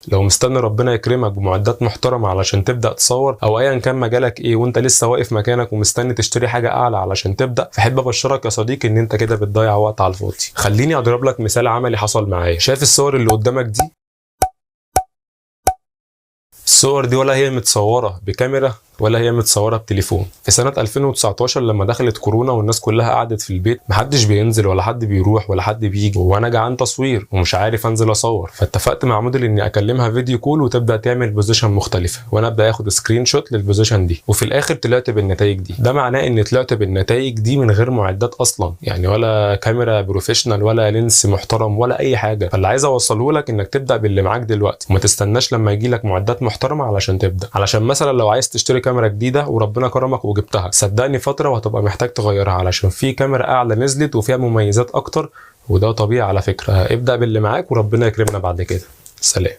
لو مستني ربنا يكرمك بمعدات محترمه علشان تبدا تصور، او ايا كان مجالك ايه وانت لسه واقف مكانك ومستني تشتري حاجه اعلى علشان تبدا، فاحب ابشرك يا صديقي ان انت كده بتضيع وقت على الفاضي. خليني اضرب لك مثال عملي حصل معايا. شايف الصور اللي قدامك دي؟ الصور دي ولا هي متصوره بكاميرا ولا هي متصوره بتليفون. في سنه 2019 لما دخلت كورونا والناس كلها قعدت في البيت، محدش بينزل ولا حد بيروح ولا حد بيجي، وانا جعان تصوير ومش عارف انزل اصور، فاتفقت مع موديل اني اكلمها فيديو كول وتبدا تعمل بوزيشن مختلفه، وانا ابدا اخد سكرين شوت للبوزيشن دي، وفي الاخر طلعت بالنتائج دي. ده معناه ان طلعت بالنتائج دي من غير معدات اصلا، يعني ولا كاميرا بروفيشنال ولا لينس محترم ولا اي حاجه. فاللي عايز اوصله لك انك تبدا باللي معاك دلوقتي، وما تستناش لما يجي لك معدات محترمه علشان تبدا. علشان مثلا لو عايز تشتري كاميرا جديده وربنا كرمك وجبتها، صدقني فتره وهتبقى محتاج تغيرها علشان في كاميرا اعلى نزلت وفيها مميزات اكتر، وده طبيعي على فكره. ابدا باللي معاك وربنا يكرمنا بعد كده. سلام.